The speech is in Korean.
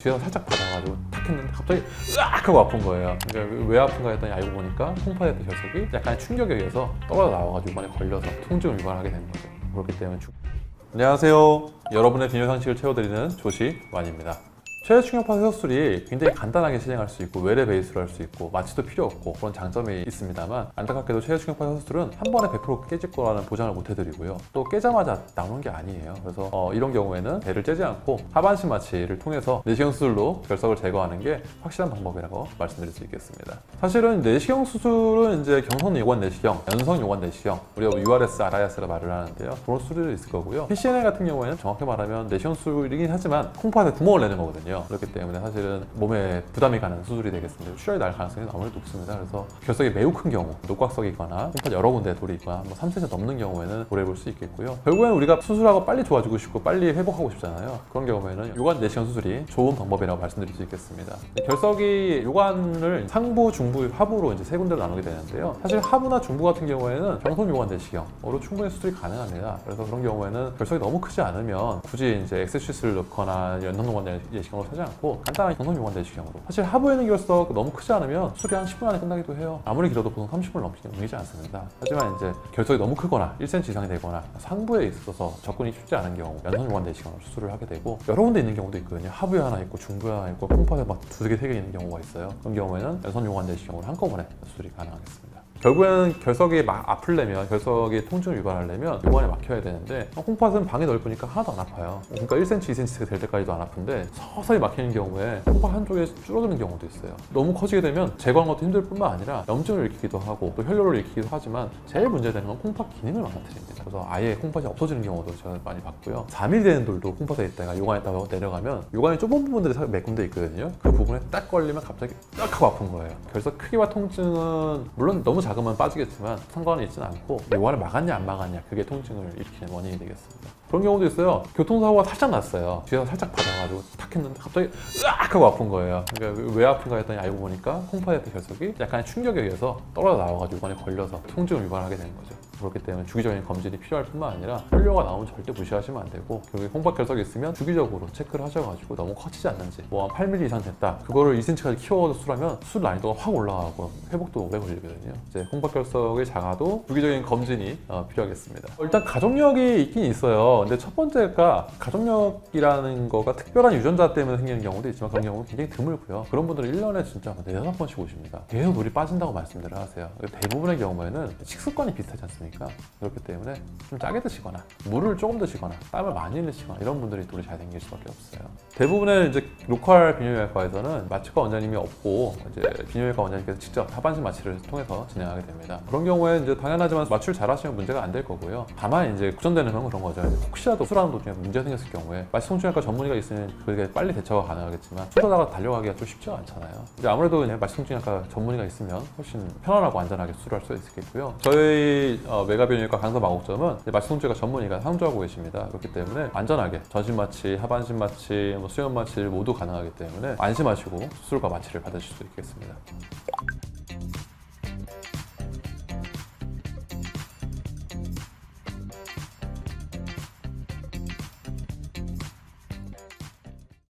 뒤에서 살짝 받아가지고 탁 했는데 갑자기 으악 하고 아픈 거예요. 그러니까 왜 아픈가 했더니 알고 보니까 콩팥했던 결석이 약간의 충격에 의해서 떨어져 나와가지고 이번에 걸려서 통증을 유발하게 된 거죠. 그렇기 때문에 안녕하세요. 여러분의 비뇨 상식을 채워드리는 조시완입니다. 최대 충격파 수술이 굉장히 간단하게 진행할 수 있고 외래 베이스로 할 수 있고 마취도 필요 없고 그런 장점이 있습니다만, 안타깝게도 최대 충격파 수술은 한 번에 100% 깨질 거라는 보장을 못 해드리고요. 또 깨자마자 나오는 게 아니에요. 그래서 이런 경우에는 배를 째지 않고 하반신 마취를 통해서 내시경 수술로 결석을 제거하는 게 확실한 방법이라고 말씀드릴 수 있겠습니다. 사실은 내시경 수술은 이제 경선 요관 내시경, 연성 요관 내시경, 우리가 URS, RIS라 말을 하는데요. 그런 수술이 있을 거고요. PCNA 같은 경우에는 정확히 말하면 내시경 수술이긴 하지만 콩팥에 구멍을 내는 거거든요. 그렇기 때문에 사실은 몸에 부담이 가는 수술이 되겠습니다. 출혈이 날 가능성이 아무래도 높습니다. 그래서 결석이 매우 큰 경우, 녹각석이거나 콩팥 여러 군데에 돌이 있거나 3cm 넘는 경우에는 고려해 볼 수 있겠고요. 결국에는 우리가 수술하고 빨리 좋아지고 싶고 빨리 회복하고 싶잖아요. 그런 경우에는 요관 내시경 수술이 좋은 방법이라고 말씀드릴 수 있겠습니다. 결석이 요관을 상부, 중부, 하부로 이제 세 군데로 나누게 되는데요. 사실 하부나 중부 같은 경우에는 경선 요관 내시경으로 충분히 수술이 가능합니다. 그래서 그런 경우에는 결석이 너무 크지 않으면 굳이 이제 엑스시스를 넣거나 연성 요관 내시경으로 하지 않고 간단한 경선 요관 내시경으로, 사실 하부에 있는 결석 너무 크지 않으면 수술이 한 10분 안에 끝나기도 해요. 아무리 길어도 보통 30분을 넘기지 않습니다. 하지만 이제 결석이 너무 크거나 1cm 이상이 되거나 상부에 있어서 접근이 쉽지 않은 경우 연성 요관 내시경으로 수술을 하게 되고, 여러 군데 있는 경우도 있거든요. 하부에 하나 있고 중부에 하나 있고 콩팥에 막 두세 개, 세 개 있는 경우가 있어요. 그런 경우에는 연성 요관 내시경으로 한꺼번에 수술이 가능하겠습니다. 결국에는 결석이 막 아플려면, 결석이 통증을 유발하려면 요관에 막혀야 되는데 콩팥은 방이 넓으니까 하나도 안 아파요. 그러니까 1cm, 2cm 될 때까지도 안 아픈데 서서히 막히는 경우에 콩팥 한쪽에 줄어드는 경우도 있어요. 너무 커지게 되면 제거하는 것도 힘들 뿐만 아니라 염증을 일으키기도 하고 또 혈뇨를 일으키기도 하지만 제일 문제되는 건 콩팥 기능을 망가뜨립니다. 그래서 아예 콩팥이 없어지는 경우도 제가 많이 봤고요. 4mm 되는 돌도 콩팥에 있다가 요관에 따라 내려가면 요관이 좁은 부분들이 몇 군데 있거든요. 그 부분에 딱 걸리면 갑자기 딱 하고 아픈 거예요. 결석 크기와 통증은 물론 너무 작으면 빠지겠지만 상관이 있지는 않고, 요관을 막았냐 안 막았냐 그게 통증을 일으키는 원인이 되겠습니다. 그런 경우도 있어요. 교통사고가 살짝 났어요. 뒤에서 살짝 받아가지고 탁 했는데 갑자기 으악 하고 아픈 거예요. 그러니까 왜 아픈가 했더니 알고 보니까 콩팥의 결석이 약간의 충격에 의해서 떨어져 나와가지고 요관에 걸려서 통증을 유발하게 되는 거죠. 그렇기 때문에 주기적인 검진이 필요할 뿐만 아니라 혈뇨가 나오면 절대 무시하시면 안 되고, 결국에 콩팥 결석이 있으면 주기적으로 체크를 하셔가지고 너무 커지지 않는지, 뭐 한 8mm 이상 됐다 그거를 2cm까지 키워서 수술하면 수술 난이도가 확 올라가고 회복도 오래 걸리거든요. 이제 콩팥 결석이 작아도 주기적인 검진이 필요하겠습니다. 일단 가족력이 있긴 있어요. 근데 첫 번째가 가족력이라는 거가 특별한 유전자 때문에 생기는 경우도 있지만 그런 경우는 굉장히 드물고요. 그런 분들은 1년에 진짜 4-5번씩 오십니다. 계속 물이 빠진다고 말씀들을 하세요. 대부분의 경우에는 식습관이 비슷하지 않습니까? 그렇기 때문에 좀 짜게 드시거나 물을 조금 드시거나 땀을 많이 흘리시거나 이런 분들이 돌이 잘 생길 수밖에 없어요. 대부분의 이제 로컬 비뇨기과에서는 마취과 원장님이 없고 이제 비뇨기과 원장님께서 직접 하반신 마취를 통해서 진행하게 됩니다. 그런 경우에 이제 당연하지만 마취를 잘 하시면 문제가 안 될 거고요. 다만 이제 걱정되는 건 그런 거죠. 혹시라도 수술하는 도중에 문제가 생겼을 경우에 마취통증외과 전문의가 있으면 그게 빨리 대처가 가능하겠지만 수술하다가 달려가기가 좀 쉽지가 않잖아요. 이제 아무래도 그냥 마취통증외과 전문의가 있으면 훨씬 편안하고 안전하게 수술할 수 있겠고요. 저희 메가비뇨기과 강서 마곡점은 마취통증외과 전문의가 상주하고 계십니다. 그렇기 때문에 안전하게 전신 마취, 하반신 마취, 수면 마취를 모두 가능하기 때문에 안심하시고 수술과 마취를 받으실 수 있겠습니다.